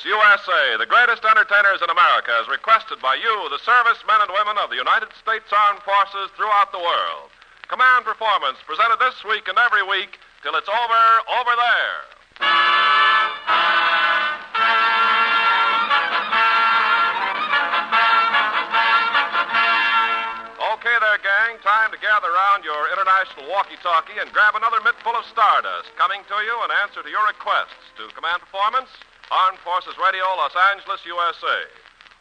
USA, the greatest entertainers in America, as requested by you, the servicemen and women of the United States Armed Forces throughout the world. Command Performance, presented this week and every week till it's over there. Okay there, gang. Time to gather around your international walkie-talkie and grab another mittful of stardust, coming to you in answer to your requests to Command Performance, Armed Forces Radio, Los Angeles, USA.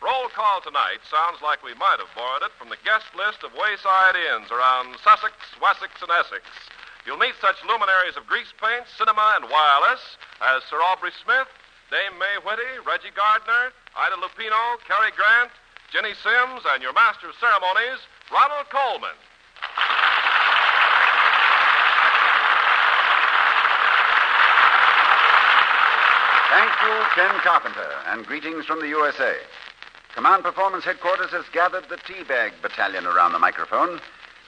Roll call tonight sounds like we might have borrowed it from the guest list of wayside inns around Sussex, Wessex, and Essex. You'll meet such luminaries of grease paint, cinema, and wireless as Sir Aubrey Smith, Dame Mae Whitty, Reggie Gardner, Ida Lupino, Cary Grant, Ginny Sims, and your master of ceremonies, Ronald Colman. Thank you, Ken Carpenter, and greetings from the USA. Command Performance Headquarters has gathered the Teabag Battalion around the microphone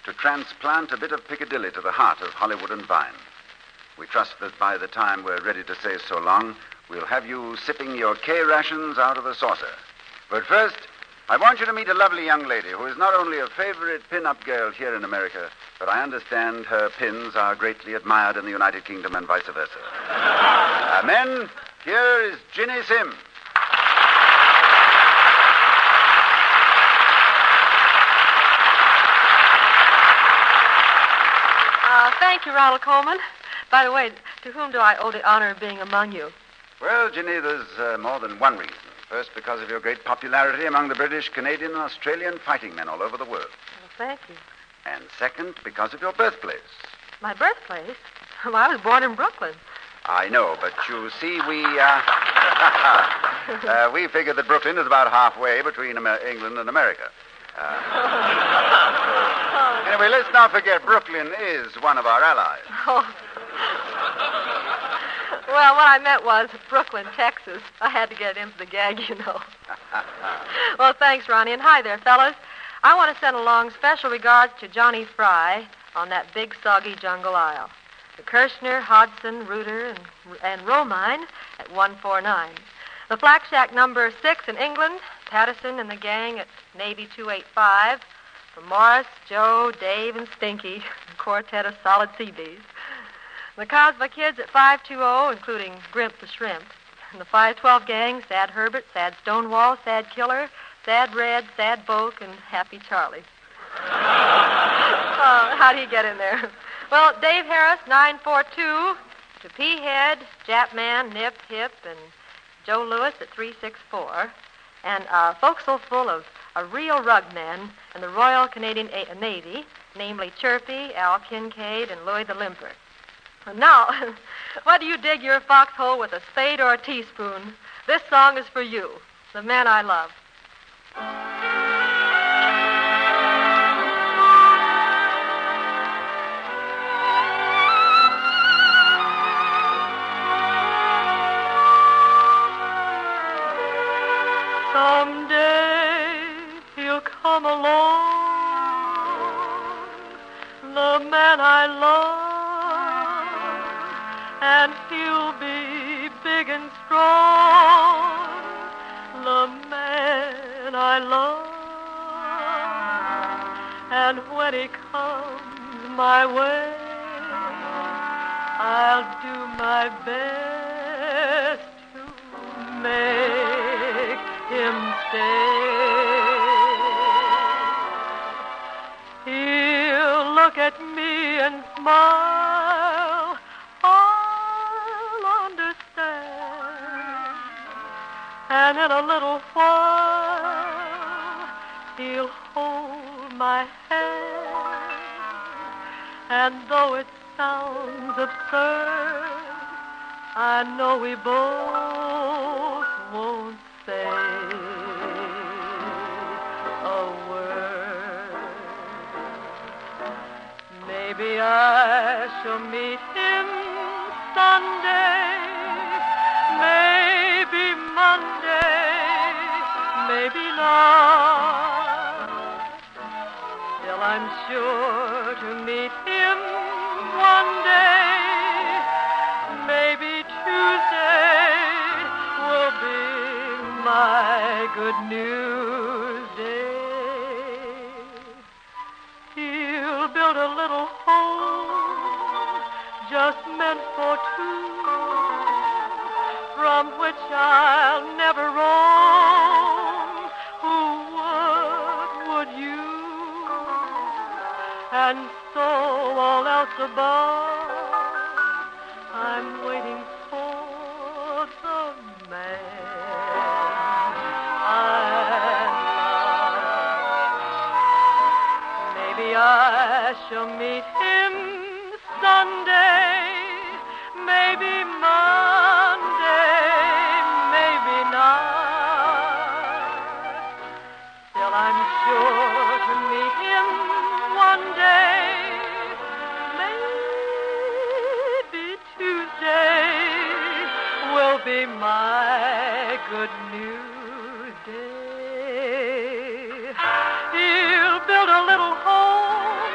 to transplant a bit of Piccadilly to the heart of Hollywood and Vine. We trust that by the time we're ready to say so long, we'll have you sipping your K rations out of a saucer. But first, I want you to meet a lovely young lady who is not only a favorite pin-up girl here in America, but I understand her pins are greatly admired in the United Kingdom and vice versa. Men, here is Ginny Sims. Thank you, Ronald Colman. By the way, to whom do I owe the honor of being among you? Well, Ginny, there's more than one reason. First, because of your great popularity among the British, Canadian, and Australian fighting men all over the world. Well, thank you. And second, because of your birthplace. My birthplace? Well, I was born in Brooklyn. I know, but you see, we figure that Brooklyn is about halfway between England and America. Anyway, let's not forget Brooklyn is one of our allies. Oh. Well, what I meant was Brooklyn, Texas. I had to get into the gag, you know. Well, thanks, Ronnie. And hi there, fellas. I want to send along special regards to Johnny Fry on that big, soggy jungle aisle. The Kirshner, Hodson, Reuter, and Romine at 149. The Flak Shack number 6 in England, Patterson and the gang at Navy 285. From Morris, Joe, Dave, and Stinky, a quartet of solid Seabees. The Cosby Kids at 520, including Grimp the Shrimp. And the 512 gang, Sad Herbert, Sad Stonewall, Sad Killer, Sad Red, Sad Boke, and Happy Charlie. How do you get in there? Well, Dave Harris, 942, to P. Head, Japman, Nip, Hip, and Joe Lewis at 364. And a forecastle full of a real rugmen in the Royal Canadian Navy, namely Chirpy, Al Kincaid, and Louis the Limper. Now, whether you dig your foxhole with a spade or a teaspoon, this song is for you, the man I love. Someday he'll come along, the man I love, and he'll be big and strong, the man I love. And when he comes my way, I'll do my best to make him stay. He'll look at me and smile, I'll understand, and in a little while he'll hold my hand, and though it sounds absurd, I know we both won't say a word. Maybe I shall meet him Sunday, maybe Monday, maybe not. Still I'm sure to meet him one day, maybe Tuesday will be good news day. He'll build a little home just meant for two, from which I'll never roam. Who would you? And so all else above, I'm waiting for the man I love. Maybe I shall meet him Sunday, maybe Monday, maybe not. Still, I'm sure to meet him one day, maybe Tuesday will be my good news day. He'll build a little home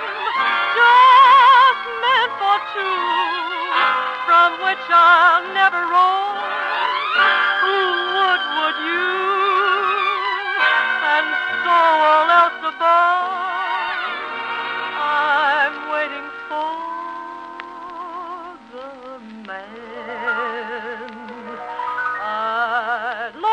just meant for two, from which I'll never roam. Who would you? And so all else above, I'm waiting for the man I love.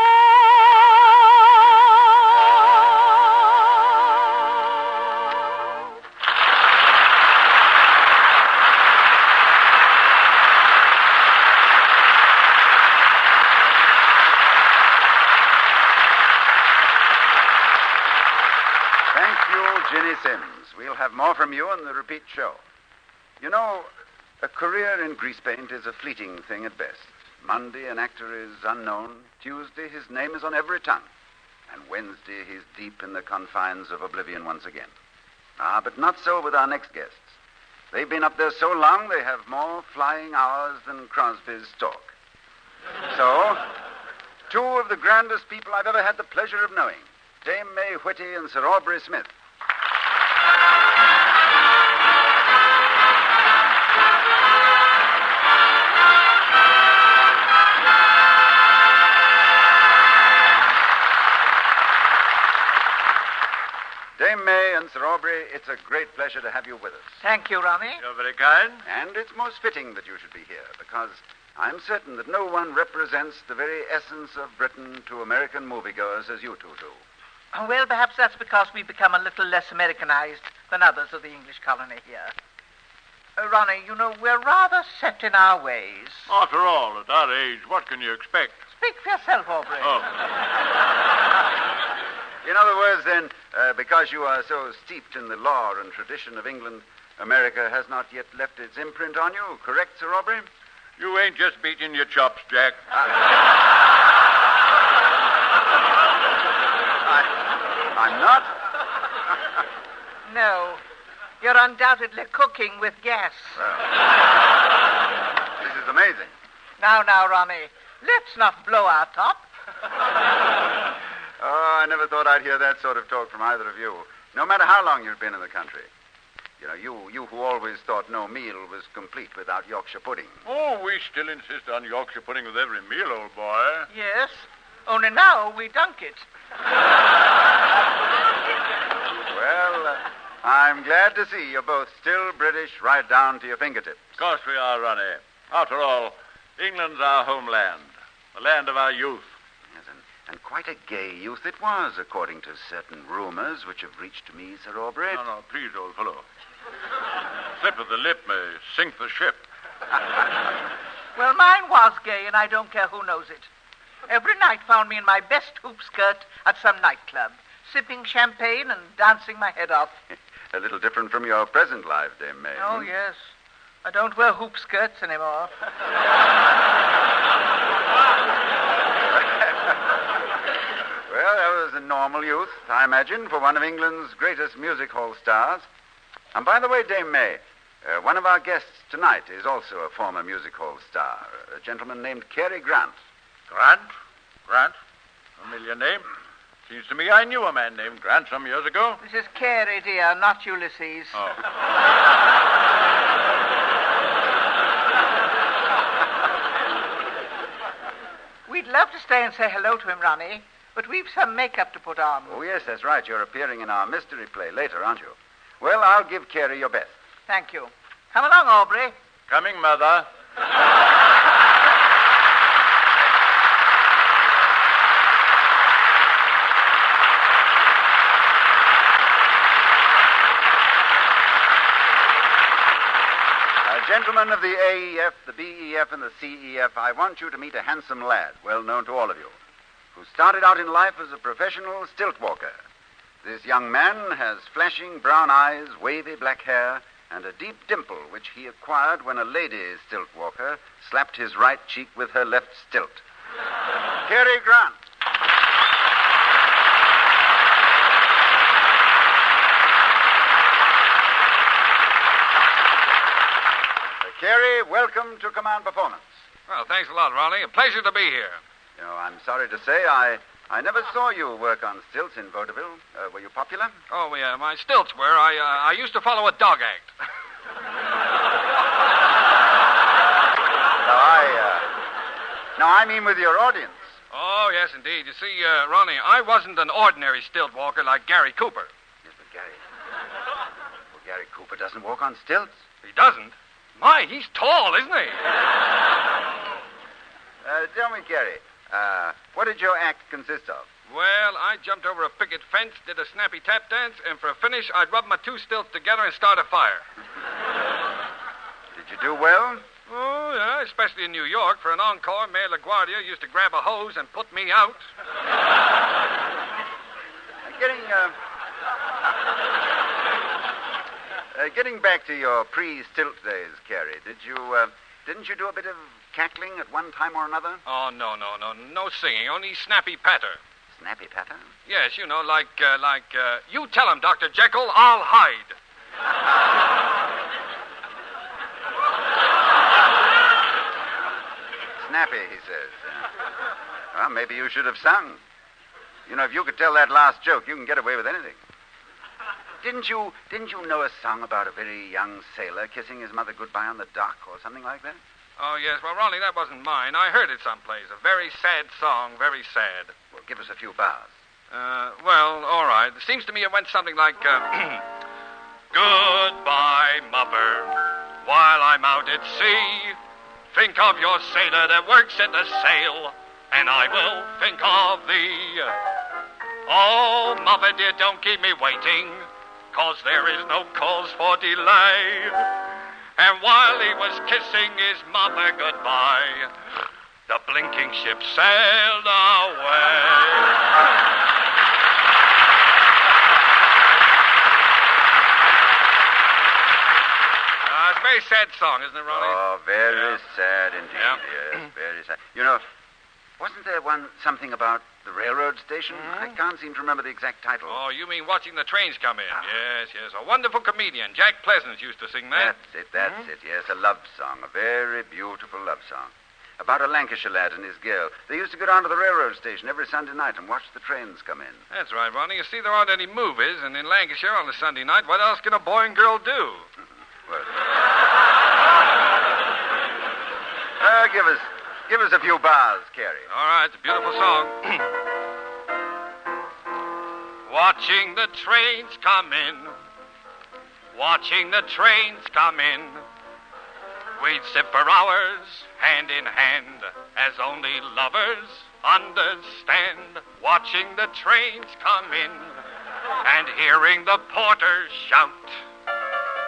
Thank you, Ginny Sims. We'll have more from you in the repeat show. You know, a career in grease paint is a fleeting thing at best. Monday, an actor is unknown. Tuesday, his name is on every tongue. And Wednesday, he's deep in the confines of oblivion once again. But not so with our next guests. They've been up there so long, they have more flying hours than Crosby's talk. So, two of the grandest people I've ever had the pleasure of knowing, Dame May Whitty and Sir Aubrey Smith. Dame May and Sir Aubrey, it's a great pleasure to have you with us. Thank you, Ronnie. You're very kind. And it's most fitting that you should be here, because I'm certain that no one represents the very essence of Britain to American moviegoers as you two do. Well, perhaps that's because we've become a little less Americanized than others of the English colony here. Ronnie, you know, we're rather set in our ways. After all, at our age, what can you expect? Speak for yourself, Aubrey. Oh. In other words, then, because you are so steeped in the law and tradition of England, America has not yet left its imprint on you, correct, Sir Aubrey? You ain't just beating your chops, Jack. I'm not. No, you're undoubtedly cooking with gas. This is amazing. Now, Ronnie, let's not blow our top. Oh, I never thought I'd hear that sort of talk from either of you, no matter how long you've been in the country. You know, you who always thought no meal was complete without Yorkshire pudding. Oh, we still insist on Yorkshire pudding with every meal, old boy. Yes, only now we dunk it. Well, I'm glad to see you're both still British right down to your fingertips. Of course we are, Ronnie. After all, England's our homeland, the land of our youth. Yes, and quite a gay youth it was, according to certain rumors which have reached me, Sir Aubrey. No, please, old fellow. Slip of the lip may sink the ship. Well, mine was gay, and I don't care who knows it. Every night found me in my best hoop skirt at some nightclub, sipping champagne and dancing my head off. A little different from your present life, Dame May. Oh, yes. I don't wear hoop skirts anymore. Well, that was a normal youth, I imagine, for one of England's greatest music hall stars. And by the way, Dame May, one of our guests tonight is also a former music hall star, a gentleman named Cary Grant. Grant? Familiar name. Seems to me I knew a man named Grant some years ago. This is Cary, dear, not Ulysses. Oh. We'd love to stay and say hello to him, Ronnie, but we've some makeup to put on. Oh, yes, that's right. You're appearing in our mystery play later, aren't you? Well, I'll give Cary your best. Thank you. Come along, Aubrey. Coming, Mother. Gentlemen of the AEF, the BEF, and the CEF, I want you to meet a handsome lad, well known to all of you, who started out in life as a professional stilt walker. This young man has flashing brown eyes, wavy black hair, and a deep dimple which he acquired when a lady stilt walker slapped his right cheek with her left stilt. Cary Grant. Cary, welcome to Command Performance. Well, thanks a lot, Ronnie. A pleasure to be here. You know, I'm sorry to say I never saw you work on stilts in vaudeville. Were you popular? Oh, yeah, my stilts were. I used to follow a dog act. No, I mean with your audience. Oh, yes, indeed. You see, Ronnie, I wasn't an ordinary stilt walker like Gary Cooper. Yes, but Gary Cooper doesn't walk on stilts. He doesn't? My, he's tall, isn't he? Tell me, Cary, what did your act consist of? Well, I jumped over a picket fence, did a snappy tap dance, and for a finish, I'd rub my two stilts together and start a fire. Did you do well? Oh, yeah, especially in New York. For an encore, Mayor LaGuardia used to grab a hose and put me out. Getting back to your pre-stilt days, Cary, didn't you do a bit of cackling at one time or another? Oh, no singing, only snappy patter. Snappy patter? Yes, you know, like, you tell him, Dr. Jekyll, I'll hide. Snappy, he says. Well, maybe you should have sung. You know, if you could tell that last joke, you can get away with anything. Didn't you know a song about a very young sailor kissing his mother goodbye on the dock or something like that? Oh, yes. Well, Ronnie, that wasn't mine. I heard it someplace. A very sad song, very sad. Well, give us a few bars. Well, all right. It seems to me it went something like, Goodbye, mother, while I'm out at sea. Think of your sailor that works at the sail, and I will think of thee. Oh, mother dear, don't keep me waiting, 'cause there is no cause for delay. And while he was kissing his mother goodbye, the blinking ship sailed away. It's a very sad song, isn't it, Ronnie? Oh, very sad indeed. Yeah. Yes, very sad. You know, wasn't there something about the railroad station? I can't seem to remember the exact title. Oh, you mean watching the trains come in? Yes. A wonderful comedian. Jack Pleasance used to sing that. That's it, yes. A love song. A very beautiful love song. About a Lancashire lad and his girl. They used to go down to the railroad station every Sunday night and watch the trains come in. That's right, Ronnie. You see, there aren't any movies, and in Lancashire on a Sunday night, what else can a boy and girl do? Well, give us a few bars, Cary. All right, it's a beautiful song. Watching the trains come in, watching the trains come in. We'd sit for hours, hand in hand, as only lovers understand. Watching the trains come in, and hearing the porters shout.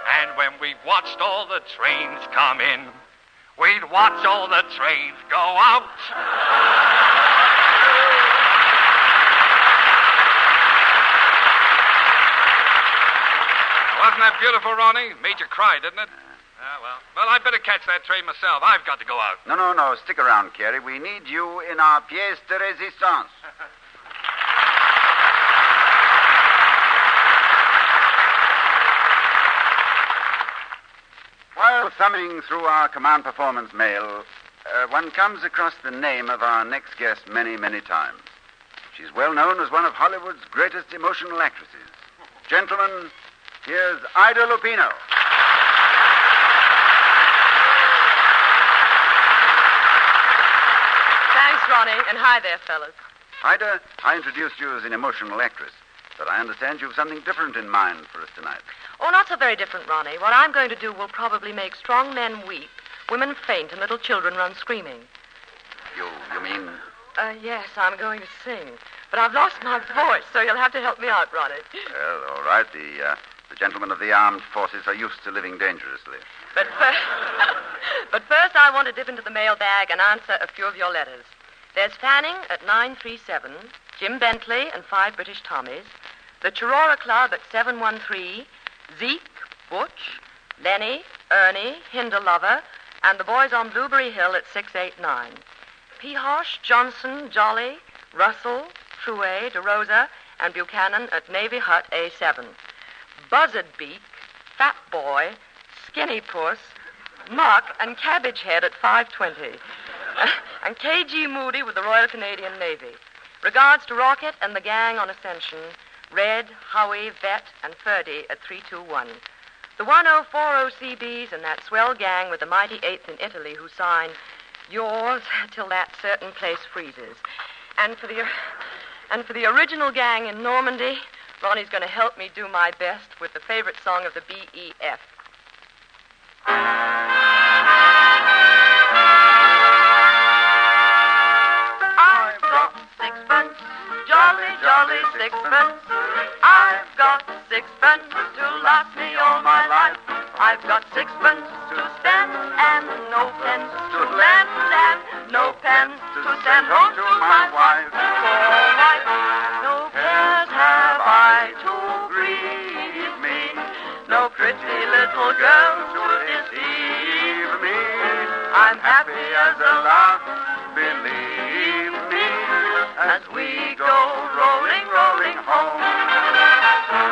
And when we've watched all the trains come in, we'd watch all the trains go out. Wasn't that beautiful, Ronnie? Made you cry, didn't it? Well, I'd better catch that train myself. I've got to go out. No. Stick around, Cary. We need you in our pièce de résistance. While thumbing through our command performance mail, one comes across the name of our next guest many, many times. She's well known as one of Hollywood's greatest emotional actresses. Gentlemen, here's Ida Lupino. Thanks, Ronnie, and hi there, fellas. Ida, I introduced you as an emotional actress, but I understand you've something different in mind for us tonight. Oh, not so very different, Ronnie. What I'm going to do will probably make strong men weep, women faint, and little children run screaming. You mean... Yes, I'm going to sing. But I've lost my voice, so you'll have to help me out, Ronnie. Well, all right. The gentlemen of the armed forces are used to living dangerously. But first I want to dip into the mailbag and answer a few of your letters. There's Fanning at 937, Jim Bentley and 5 British Tommies, the Chirora Club at 713, Zeke, Butch, Lenny, Ernie, Hinder Lover, and the boys on Blueberry Hill at 689. Pehosh, Johnson, Jolly, Russell, Trouet, DeRosa, and Buchanan at Navy Hut A7. Buzzard Beak, Fat Boy, Skinny Puss, Muck, and Cabbage Head at 520. And K.G. Moody with the Royal Canadian Navy. Regards to Rocket and the gang on Ascension, Red, Howie, Vet, and Ferdy at 321. The 1040 CBs and that swell gang with the mighty Eighth in Italy who sign yours till that certain place freezes. And for the original gang in Normandy, Ronnie's going to help me do my best with the favorite song of the BEF. I've got sixpence, jolly, jolly sixpence. I've got sixpence to last me all my life. I've got sixpence to spend and no pence to lend and no pence to send home to my wife. Oh, wife, no cares have I to grieve me, no pretty little girl to deceive me. I'm happy as a lark, believe me, as we go rolling, rolling home.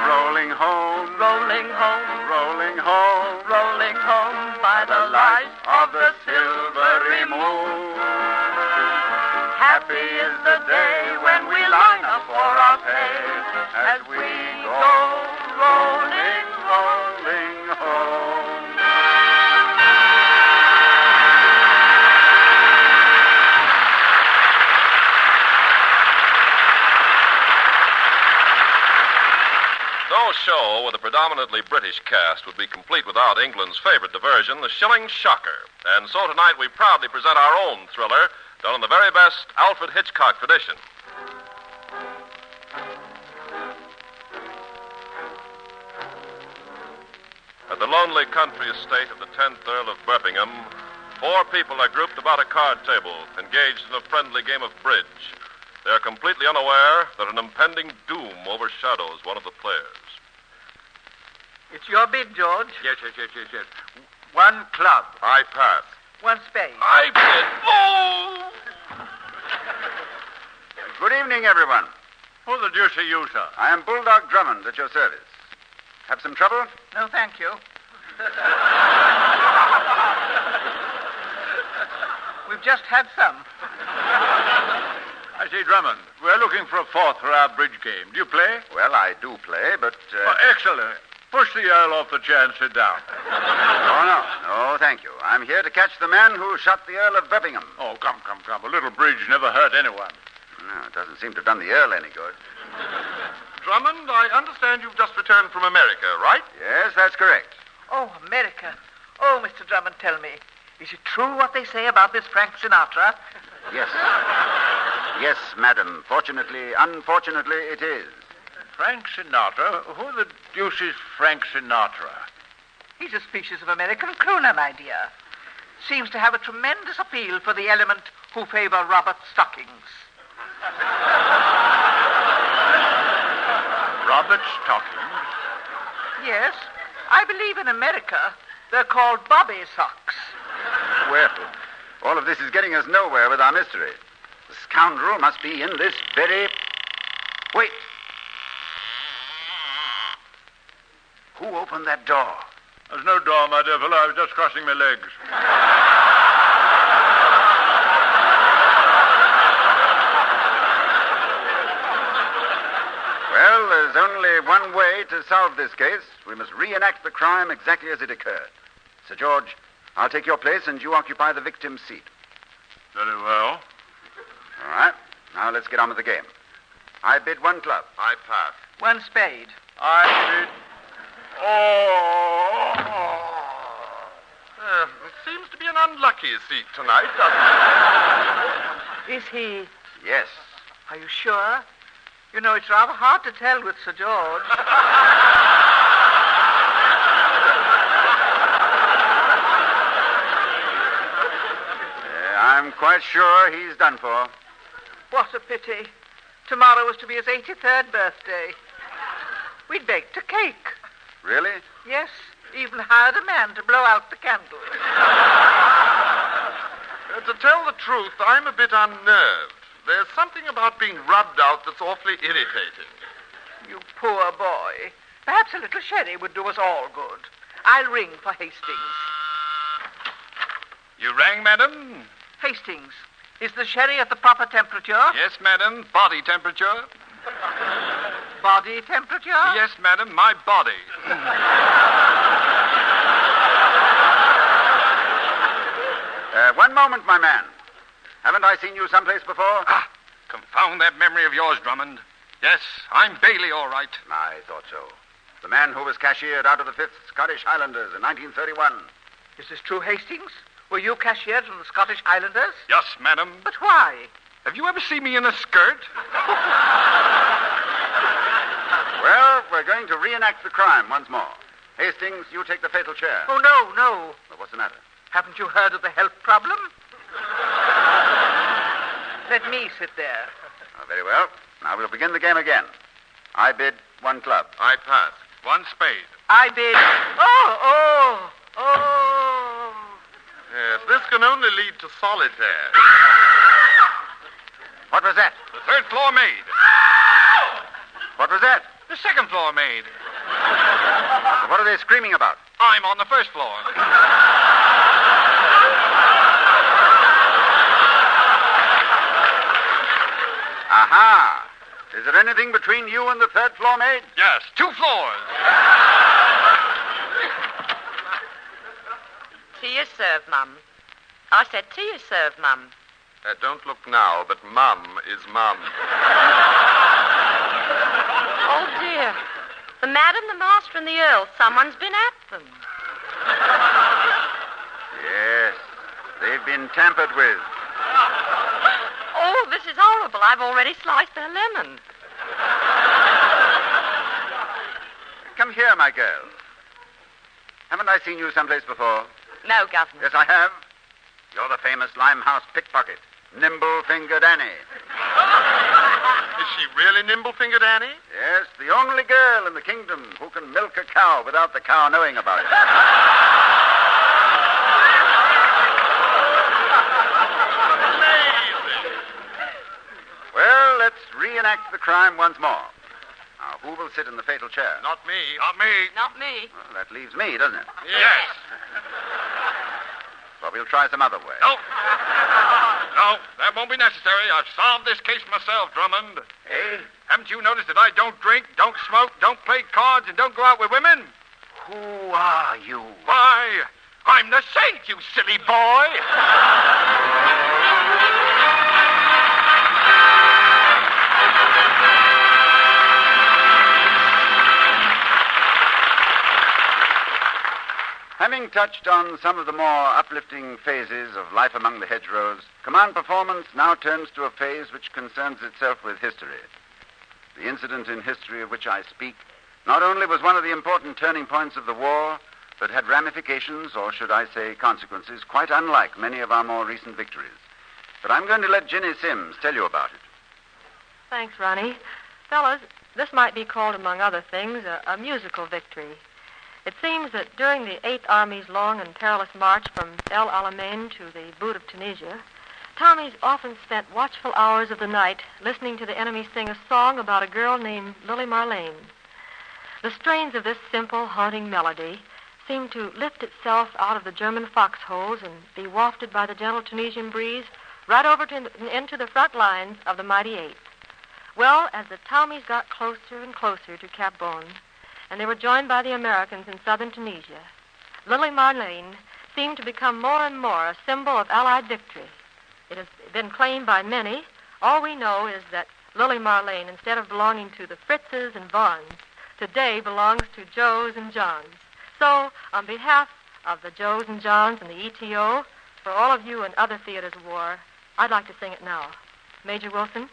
Rolling home, rolling home, rolling home, rolling home by the light of the silvery moon. Happy is the day when we line up for our pay as we go rolling, rolling home. No show with a predominantly British cast would be complete without England's favorite diversion, the Shilling Shocker. And so tonight we proudly present our own thriller, done in the very best Alfred Hitchcock tradition. At the lonely country estate of the 10th Earl of Berpingham, 4 people are grouped about a card table, engaged in a friendly game of bridge. They are completely unaware that an impending doom overshadows one of the players. It's your bid, George. Yes. 1 club. I pass. 1 spade. I bid. Oh! Good evening, everyone. Who the deuce are you, sir? I am Bulldog Drummond at your service. Have some trouble? No, thank you. We've just had some. I say, Drummond, we're looking for a 4th for our bridge game. Do you play? Well, I do play, but... Oh, excellent. Push the Earl off the chair and sit down. No, thank you. I'm here to catch the man who shot the Earl of Berpingham. Oh, come. A little bridge never hurt anyone. No, it doesn't seem to have done the Earl any good. Drummond, I understand you've just returned from America, right? Yes, that's correct. Oh, America. Oh, Mr. Drummond, tell me. Is it true what they say about this Frank Sinatra? Yes. Yes, madam. Unfortunately, it is. Frank Sinatra? Who the deuce is Frank Sinatra? He's a species of American crooner, my dear. Seems to have a tremendous appeal for the element who favor Robert Stockings. Robert Stockings? Yes. I believe in America they're called Bobby Socks. Well, all of this is getting us nowhere with our mystery. The scoundrel must be in this very... Wait. Who opened that door? There's no door, my dear fellow. I was just crossing my legs. Well, there's only one way to solve this case. We must reenact the crime exactly as it occurred. Sir George, I'll take your place and you occupy the victim's seat. Very well. All right. Now let's get on with the game. I bid 1 club. I pass. 1 spade. I bid... It seems to be an unlucky seat tonight, doesn't it? Is he? Yes. Are you sure? You know, it's rather hard to tell with Sir George. I'm quite sure he's done for. What a pity. Tomorrow is to be his 83rd birthday. We'd baked a cake. Really? Yes, even hired a man to blow out the candles. To tell the truth, I'm a bit unnerved. There's something about being rubbed out that's awfully irritating. You poor boy. Perhaps a little sherry would do us all good. I'll ring for Hastings. You rang, madam? Hastings, is the sherry at the proper temperature? Yes, madam. Body temperature? Body temperature? Yes, madam. My body. One moment, my man. Haven't I seen you someplace before? Ah, confound that memory of yours, Drummond. Yes, I'm Bailey, all right. I thought so. The man who was cashiered out of the 5th Scottish Highlanders in 1931. Is this true, Hastings? Were you cashiered from the Scottish Highlanders? Yes, madam. But why? Have you ever seen me in a skirt? Well, we're going to reenact the crime once more. Hastings, you take the fatal chair. Oh, no. Well, what's the matter? Haven't you heard of the health problem? Let me sit there. Oh, very well. Now we'll begin the game again. I bid 1 club. I pass. 1 spade. I bid... Oh! Yes, this can only lead to solitaire. What was that? The 3rd floor maid. What was that? The 2nd floor maid. What are they screaming about? I'm on the 1st floor. Aha! Is there anything between you and the 3rd floor maid? Yes, 2 floors. To you serve, Mum. I said to you serve, Mum. Don't look now, but Mum is Mum. Oh, dear. The Madam, the Master, and the Earl. Someone's been at them. Yes. They've been tampered with. Oh, this is horrible. I've already sliced their lemon. Come here, my girl. Haven't I seen you someplace before? No, Governor. Yes, I have. You're the famous Limehouse pickpocket, Nimble-Fingered Annie. Is she really Nimble-Fingered Annie? Yes, the only girl in the kingdom who can milk a cow without the cow knowing about it. Amazing. Well, let's reenact the crime once more. Now, who will sit in the fatal chair? Not me. Not me. Not me. Well, that leaves me, doesn't it? Yes. Well, we'll try some other way. No, that won't be necessary. I've solved this case myself, Drummond. Eh? Haven't you noticed that I don't drink, don't smoke, don't play cards, and don't go out with women? Who are you? Why, I'm the saint, you silly boy. Having touched on some of the more uplifting phases of life among the hedgerows, command performance now turns to a phase which concerns itself with history. The incident in history of which I speak not only was one of the important turning points of the war, but had ramifications, or should I say consequences, quite unlike many of our more recent victories. But I'm going to let Ginny Sims tell you about it. Thanks, Ronnie. Fellas, this might be called, among other things, a musical victory. It seems that during the 8th Army's long and perilous march from El Alamein to the boot of Tunisia, Tommies often spent watchful hours of the night listening to the enemy sing a song about a girl named Lily Marlene. The strains of this simple, haunting melody seemed to lift itself out of the German foxholes and be wafted by the gentle Tunisian breeze right over into the front lines of the mighty 8th. Well, as the Tommies got closer and closer to Cap Bon, and they were joined by the Americans in southern Tunisia, Lily Marlene seemed to become more and more a symbol of Allied victory. It has been claimed by many, All we know is that Lily Marlene, instead of belonging to the Fritzes and Vaughns, today belongs to Joes and Johns. So, on behalf of the Joes and Johns and the ETO, for all of you in other theaters of war, I'd like to sing it now. Major Wilson?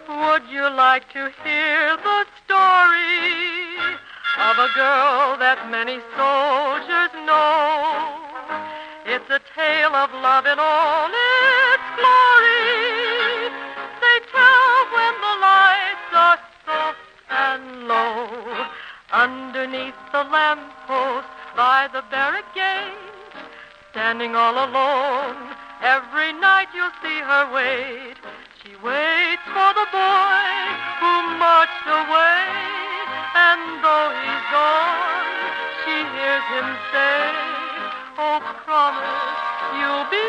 Would you like to hear the story of a girl that many soldiers know? It's a tale of love in all its glory. They tell when the lights are soft and low, underneath the lamppost by the barricade, standing all alone. Every night you'll see her wait. She waits for the boy who marched away, and though he's gone, she hears him say, oh, promise you'll be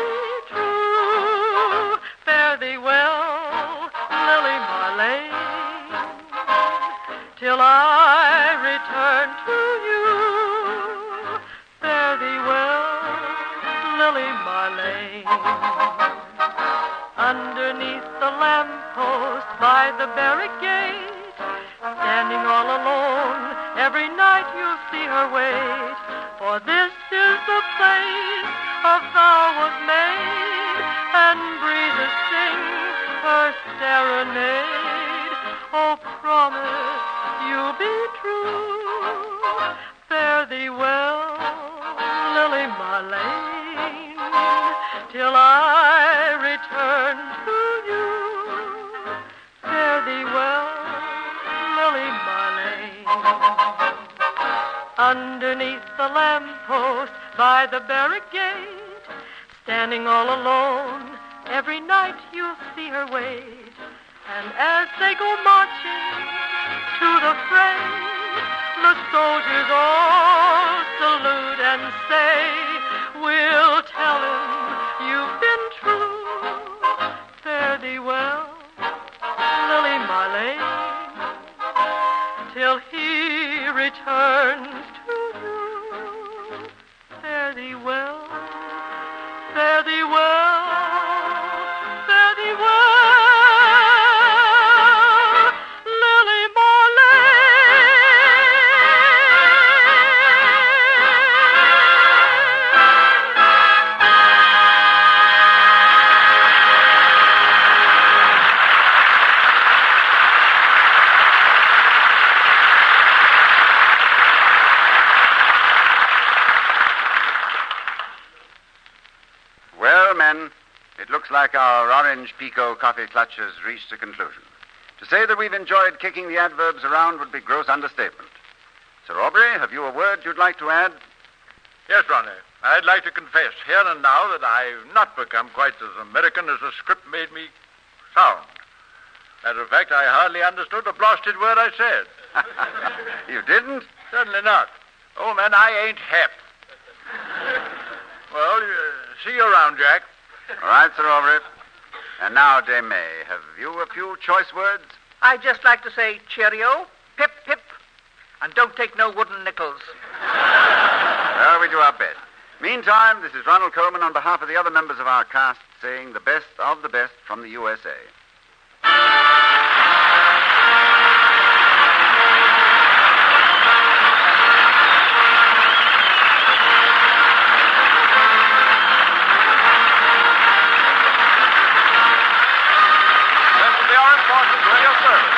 true. Fare thee well, Lily Marlene, till I return to you. Fare thee well, Lily Marlene. Underneath the lamppost by the barricade, standing all alone, every night you'll see her wait. For this is the place a vow was made, and breezes sing her serenade. Oh, promise you'll be true. Fare thee well, Lily Marlene, till I return to you. Fare thee well, Lily Marlene. Underneath the lamppost by the barricade, standing all alone, every night you'll see her wait. And as they go marching to the fray, the soldiers all salute and say, we'll tell him you've been true. Fare thee well, Lily Marlene, till he returns to you. Fare thee well, fare thee well, fare thee well, Lily Marlene. Well, men, it looks like our orange Pico coffee clutch has reached a conclusion. To say that we've enjoyed kicking the adverbs around would be gross understatement. Sir Aubrey, have you a word you'd like to add? Yes, Ronnie. I'd like to confess here and now that I've not become quite as American as the script made me sound. Matter of fact, I hardly understood a blasted word I said. You didn't? Certainly not. Oh, man, I ain't hep. Well, see you around, Jack. All right, Sir Aubrey. And now, Dame May, have you a few choice words? I'd just like to say cheerio, pip, pip, and don't take no wooden nickels. Well, we do our best. Meantime, this is Ronald Colman on behalf of the other members of our cast saying the best of the best from the USA. This is the Armed Forces Radio Service.